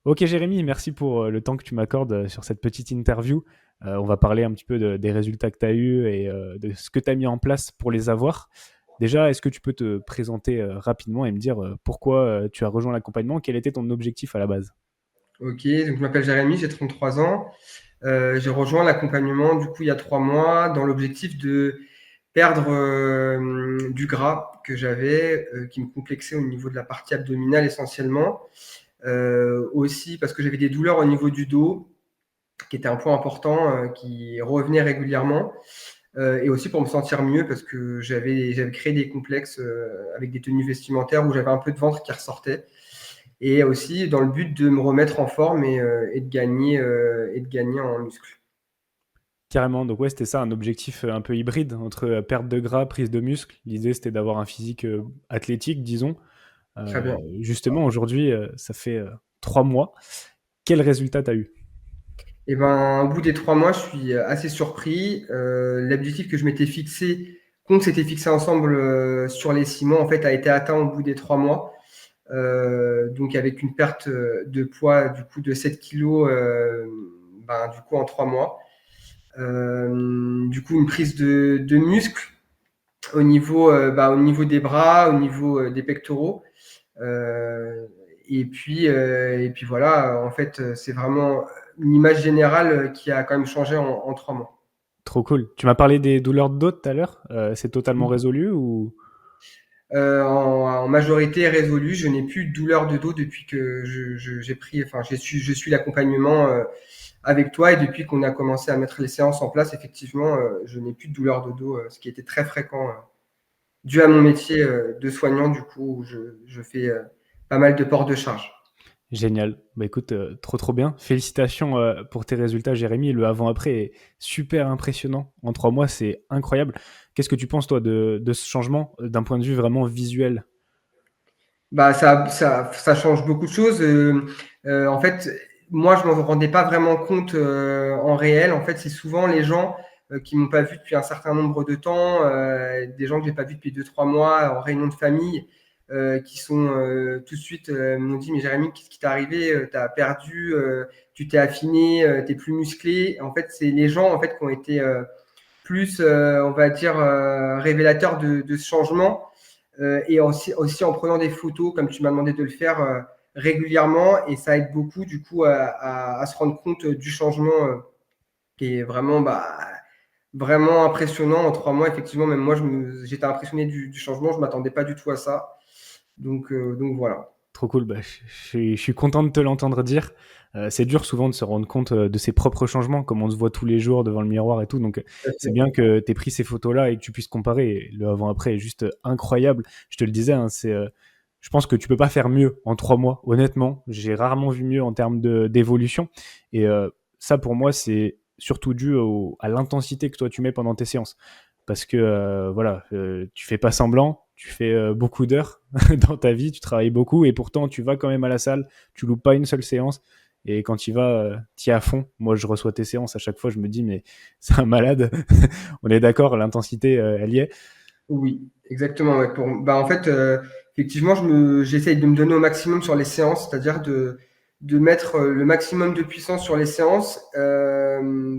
Ok Jérémy, merci pour le temps que tu m'accordes sur cette petite interview. On va parler un petit peu des résultats que tu as eus et de ce que tu as mis en place pour les avoir. Déjà, est-ce que tu peux te présenter rapidement et me dire pourquoi tu as rejoint l'accompagnement? Quel était ton objectif à la base? Ok, donc je m'appelle Jérémy, j'ai 33 ans. J'ai rejoint l'accompagnement du coup il y a 3 mois dans l'objectif de perdre du gras que j'avais, qui me complexait au niveau de la partie abdominale essentiellement. Aussi parce que j'avais des douleurs au niveau du dos, qui était un point important, qui revenait régulièrement. Et aussi pour me sentir mieux parce que j'avais créé des complexes avec des tenues vestimentaires où j'avais un peu de ventre qui ressortait. Et aussi dans le but de me remettre en forme et de gagner en muscle. Carrément, donc ouais, c'était ça, un objectif un peu hybride entre perte de gras, prise de muscle. L'idée, c'était d'avoir un physique athlétique, disons. Très bien. Justement, aujourd'hui, ça fait 3 mois. Quel résultat tu as eu? Et ben, au bout des 3 mois, je suis assez surpris. L'objectif que je m'étais fixé, qu'on s'était fixé ensemble sur les 6 mois, en fait, a été atteint au bout des 3 mois. Donc avec une perte de poids du coup de 7 kilos ben, du coup en 3 mois. Du coup une prise de muscle au niveau des bras, au niveau des pectoraux. Euh, et puis voilà, en fait, c'est vraiment une image générale qui a quand même changé en 3 mois. Trop cool. Tu m'as parlé des douleurs de dos tout à l'heure. C'est totalement résolu ou... En majorité résolue, je n'ai plus de douleur de dos depuis que j'ai pris, enfin, je suis l'accompagnement avec toi et depuis qu'on a commencé à mettre les séances en place, effectivement, je n'ai plus de douleur de dos, ce qui était très fréquent dû à mon métier de soignant, du coup, où je fais pas mal de ports de charge. Génial. Bah écoute, trop trop bien. Félicitations pour tes résultats, Jérémy. Le avant-après est super impressionnant. En 3 mois, c'est incroyable. Qu'est-ce que tu penses, toi, de ce changement d'un point de vue vraiment visuel? Bah, ça change beaucoup de choses. En fait, moi, je ne me rendais pas vraiment compte en réel. En fait, c'est souvent les gens qui m'ont pas vu depuis un certain nombre de temps, des gens que j'ai pas vu depuis 2, 3 mois en réunion de famille, qui sont tout de suite m'ont dit, mais Jérémy, qu'est-ce qui t'est arrivé? Tu as perdu, tu t'es affiné, tu es plus musclé. En fait, c'est les gens en fait qui ont été plus, on va dire, révélateurs de ce changement. Et aussi en prenant des photos, comme tu m'as demandé de le faire régulièrement. Et ça aide beaucoup, du coup, à se rendre compte du changement qui est vraiment, bah, vraiment impressionnant en 3 mois. Effectivement, même moi, j'étais impressionné du changement. Je ne m'attendais pas du tout à ça. Donc voilà. Trop cool. Bah, je suis content de te l'entendre dire. C'est dur souvent de se rendre compte de ses propres changements, comme on se voit tous les jours devant le miroir et tout. Donc, c'est bien que tu aies pris ces photos-là et que tu puisses comparer. Et le avant-après est juste incroyable. Je te le disais, hein, je pense que tu peux pas faire mieux en 3 mois. Honnêtement, j'ai rarement vu mieux en termes d'évolution. Et ça, pour moi, c'est surtout dû à l'intensité que toi tu mets pendant tes séances. Parce que voilà, tu fais pas semblant, tu fais beaucoup d'heures dans ta vie, tu travailles beaucoup et pourtant tu vas quand même à la salle, tu loupes pas une seule séance. Et quand tu vas, tu y à fond. Moi, je reçois tes séances à chaque fois, je me dis, mais c'est un malade. On est d'accord, l'intensité, elle y est. Oui, exactement. Ouais. Bah, en fait, effectivement, j'essaye de me donner au maximum sur les séances, c'est-à-dire de mettre le maximum de puissance sur les séances,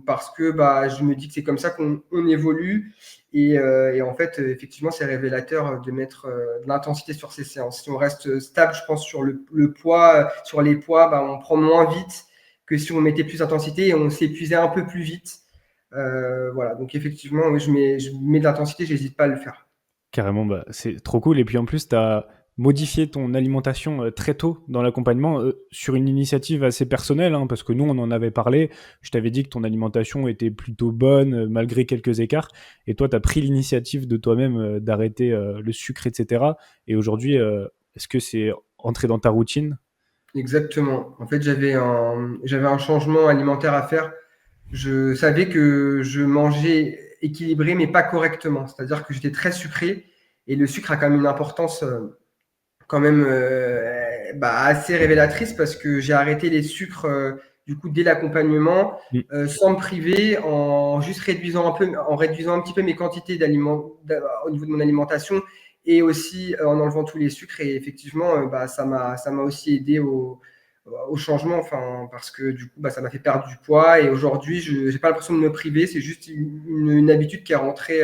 parce que bah, je me dis que c'est comme ça qu'on évolue. Et en fait, effectivement, c'est révélateur de mettre de l'intensité sur ces séances. Si on reste stable, je pense, sur le poids, sur les poids, bah, on prend moins vite que si on mettait plus d'intensité et on s'épuisait un peu plus vite. Voilà, donc effectivement, oui, je mets de l'intensité, j'hésite pas à le faire. Carrément, bah, c'est trop cool. Et puis en plus, tu as modifié ton alimentation très tôt dans l'accompagnement sur une initiative assez personnelle, hein, parce que nous, on en avait parlé. Je t'avais dit que ton alimentation était plutôt bonne, malgré quelques écarts. Et toi, tu as pris l'initiative de toi-même d'arrêter le sucre, etc. Et aujourd'hui, est-ce que c'est entré dans ta routine? Exactement. En fait, j'avais un changement alimentaire à faire. Je savais que je mangeais équilibré, mais pas correctement. C'est-à-dire que j'étais très sucré et le sucre a quand même une importance quand même bah, assez révélatrice parce que j'ai arrêté les sucres du coup dès l'accompagnement Mm. sans me priver en juste réduisant un peu en réduisant un petit peu mes quantités d'aliments au niveau de mon alimentation et aussi en enlevant tous les sucres et effectivement bah, ça m'a aussi aidé au changement, enfin, parce que du coup, ça m'a fait perdre du poids et aujourd'hui, je n'ai pas l'impression de me priver, c'est juste une habitude qui est rentrée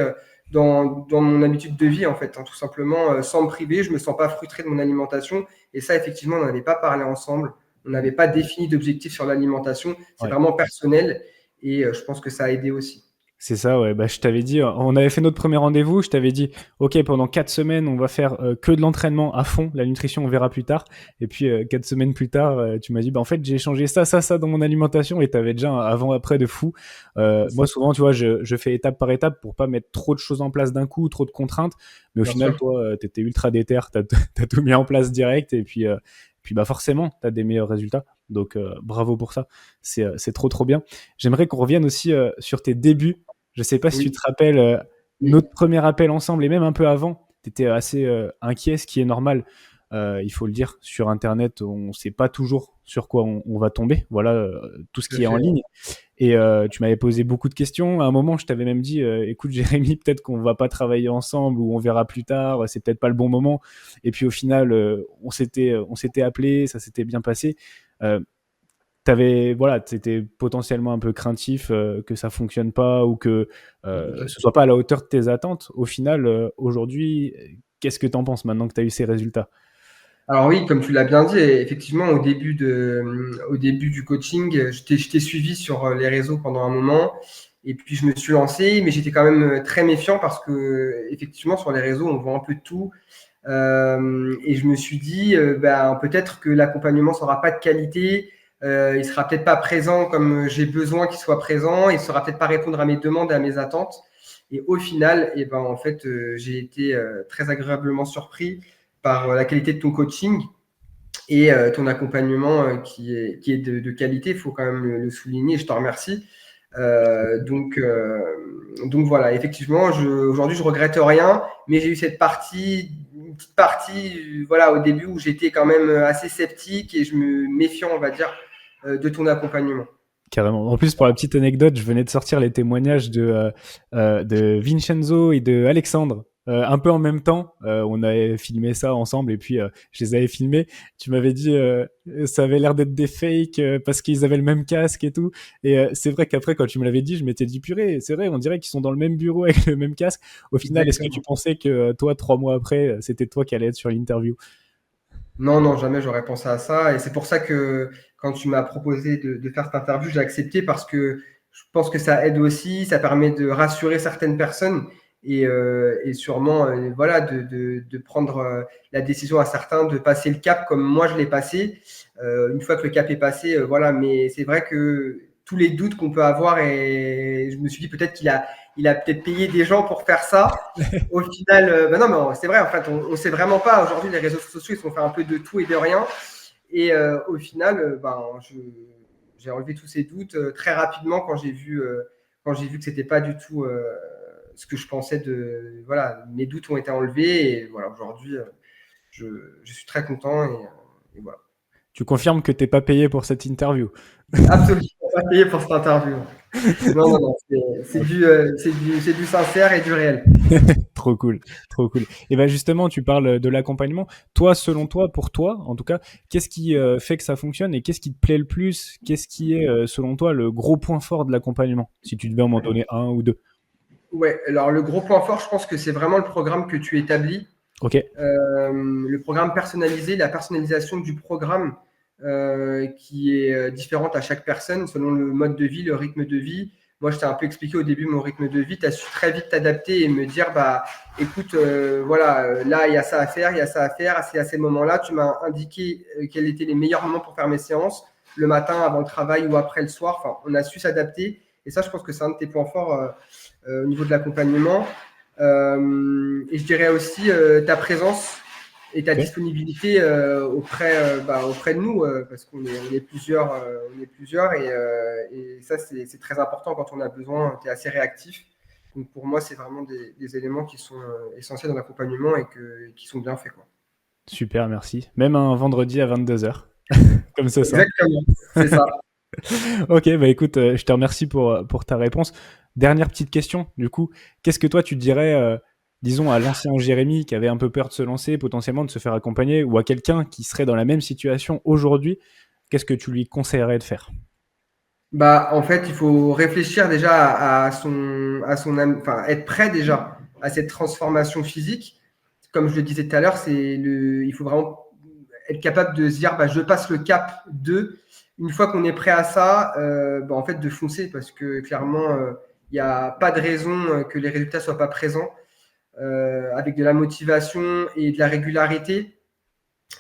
dans mon habitude de vie, en fait, hein, tout simplement, sans me priver, je me sens pas frustré de mon alimentation et ça, effectivement, on n'en avait pas parlé ensemble, on n'avait pas défini d'objectif sur l'alimentation, c'est Ouais. vraiment personnel et je pense que ça a aidé aussi. C'est ça, ouais. Bah, je t'avais dit, on avait fait notre premier rendez-vous. Je t'avais dit, OK, pendant 4 semaines, on va faire que de l'entraînement à fond. La nutrition, on verra plus tard. Et puis, 4 semaines plus tard, tu m'as dit, bah, en fait, j'ai changé ça dans mon alimentation. Et t'avais déjà un avant-après de fou. Moi, souvent, tu vois, je fais étape par étape pour pas mettre trop de choses en place d'un coup, trop de contraintes. Mais au Bien final, sûr. toi, t'étais ultra déter. T'as tout mis en place direct. Et puis, bah, forcément, t'as des meilleurs résultats. Donc, bravo pour ça. C'est trop, trop bien. J'aimerais qu'on revienne aussi sur tes débuts. Je sais pas si tu Oui, te rappelles oui, notre premier appel ensemble et même un peu avant, tu étais assez inquiet, ce qui est normal. Il faut le dire, sur Internet, on ne sait pas toujours sur quoi on va tomber. Voilà, tout ce tout à qui est en fait. ligne. Et tu m'avais posé beaucoup de questions. À un moment, je t'avais même dit, écoute, Jérémy, peut-être qu'on va pas travailler ensemble ou on verra plus tard. C'est peut-être pas le bon moment. Et puis au final, on s'était appelé, ça s'était bien passé. Euh, voilà, t'étais potentiellement un peu craintif que ça fonctionne pas ou que Tout à ce fait. soit pas à la hauteur de tes attentes. Au final, aujourd'hui, qu'est-ce que t'en penses maintenant que tu as eu ces résultats? Alors oui, comme tu l'as bien dit, effectivement, au début du coaching, je t'ai suivi sur les réseaux pendant un moment, et puis je me suis lancé, mais j'étais quand même très méfiant parce que effectivement, sur les réseaux, on voit un peu de tout, et je me suis dit, peut-être que l'accompagnement sera pas de qualité, il sera peut-être pas présent comme j'ai besoin qu'il soit présent, il saura peut-être pas répondre à mes demandes et à mes attentes. Et au final, en fait, j'ai été très agréablement surpris par la qualité de ton coaching et ton accompagnement qui est de qualité, il faut quand même le souligner, je te remercie. Donc voilà, effectivement, aujourd'hui, je regrette rien, mais j'ai eu une petite partie, voilà, au début où j'étais quand même assez sceptique et je me méfiant, on va dire, de ton accompagnement. Carrément. En plus, pour la petite anecdote, je venais de sortir les témoignages de Vincenzo et de Alexandre. Un peu en même temps, on avait filmé ça ensemble et puis je les avais filmés. Tu m'avais dit ça avait l'air d'être des fakes parce qu'ils avaient le même casque et tout. Et c'est vrai qu'après, quand tu me l'avais dit, je m'étais dit purée, c'est vrai, on dirait qu'ils sont dans le même bureau avec le même casque. Au final, est-ce que tu Exactement. pensais que toi, 3 mois après, c'était toi qui allais être sur l'interview? Non, non, jamais j'aurais pensé à ça. Et c'est pour ça que quand tu m'as proposé de faire cette interview, j'ai accepté parce que je pense que ça aide aussi, ça permet de rassurer certaines personnes et sûrement voilà, de prendre la décision à certains de passer le cap comme moi je l'ai passé. Une fois que le cap est passé, voilà. Mais c'est vrai que tous les doutes qu'on peut avoir et je me suis dit peut-être il a peut-être payé des gens pour faire ça. Au final, non, mais c'est vrai, en fait, on ne sait vraiment pas. Aujourd'hui, les réseaux sociaux, ils sont fait un peu de tout et de rien. Et au final, j'ai enlevé tous ces doutes très rapidement quand j'ai vu que c'était pas du tout ce que je pensais de. Voilà, mes doutes ont été enlevés et voilà, aujourd'hui, je, je suis très content et voilà. Tu confirmes que t'es pas payé pour cette interview? Absolument pas payé pour cette interview. Non, non, non, c'est du sincère et du réel. Trop cool, trop cool. Et ben justement, tu parles de l'accompagnement. Toi, selon toi, pour toi, en tout cas, qu'est-ce qui fait que ça fonctionne et qu'est-ce qui te plaît le plus? Qu'est-ce qui est, selon toi, le gros point fort de l'accompagnement? Si tu devais m'en donner un ou deux. Ouais, alors le gros point fort, je pense que c'est vraiment le programme que tu établis. Ok, Le programme personnalisé, la personnalisation du programme qui est différente à chaque personne selon le mode de vie, le rythme de vie. Moi, je t'ai un peu expliqué au début mon rythme de vie. Tu as su très vite t'adapter et me dire, écoute, voilà, là, il y a ça à faire, il y a ça à faire. C'est à ces moments-là, tu m'as indiqué quels étaient les meilleurs moments pour faire mes séances, le matin, avant le travail ou après le soir. Enfin, on a su s'adapter. Et ça, je pense que c'est un de tes points forts au niveau de l'accompagnement. Et je dirais aussi ta présence et ta ok. disponibilité auprès de nous, parce on est plusieurs, et ça, c'est très important quand on a besoin, tu es assez réactif. Donc pour moi, c'est vraiment des éléments qui sont essentiels dans l'accompagnement qui sont bien faits, quoi. Super, merci. Même un vendredi à 22h, comme ce soir. Exactement, c'est ça. Ok, bah écoute, je te remercie pour ta réponse. Dernière petite question, du coup, qu'est-ce que toi tu dirais, disons, à l'ancien Jérémy qui avait un peu peur de se lancer, potentiellement de se faire accompagner, ou à quelqu'un qui serait dans la même situation aujourd'hui? qu'est-ce que tu lui conseillerais de faire? Bah, en fait, il faut réfléchir déjà enfin, être prêt déjà à cette transformation physique. Comme je le disais tout à l'heure, il faut vraiment être capable de se dire, bah, je passe le cap de. Une fois qu'on est prêt à ça, bah, en fait, de foncer parce que clairement, il n'y a pas de raison que les résultats soient pas présents. Avec de la motivation et de la régularité,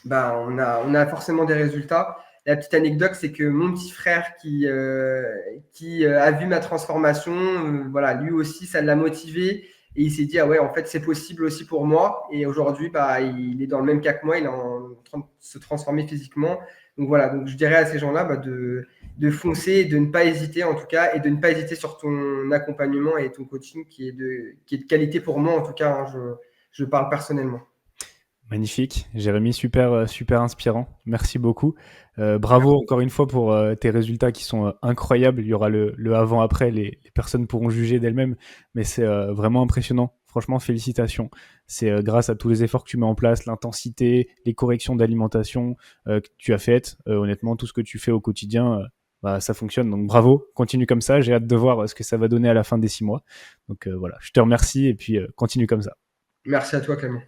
bah, on a forcément des résultats. La petite anecdote, c'est que mon petit frère qui a vu ma transformation, voilà, lui aussi, ça l'a motivé. Et il s'est dit, ah ouais, en fait, c'est possible aussi pour moi. Et aujourd'hui, bah, il est dans le même cas que moi, il est en train de se transformer physiquement. Donc voilà, donc je dirais à ces gens-là de foncer, de ne pas hésiter en tout cas, et de ne pas hésiter sur ton accompagnement et ton coaching qui est de qualité pour moi en tout cas, hein, je parle personnellement. Magnifique, Jérémy, super, super inspirant. Merci beaucoup. Bravo encore une fois pour tes résultats qui sont incroyables. Il y aura le avant-après, les personnes pourront juger d'elles-mêmes, mais c'est vraiment impressionnant. Franchement, félicitations. C'est grâce à tous les efforts que tu mets en place, l'intensité, les corrections d'alimentation que tu as faites. Honnêtement, tout ce que tu fais au quotidien, bah, ça fonctionne. Donc bravo, continue comme ça. J'ai hâte de voir ce que ça va donner à la fin des 6 mois. Donc voilà, je te remercie et puis continue comme ça. Merci à toi, Clément.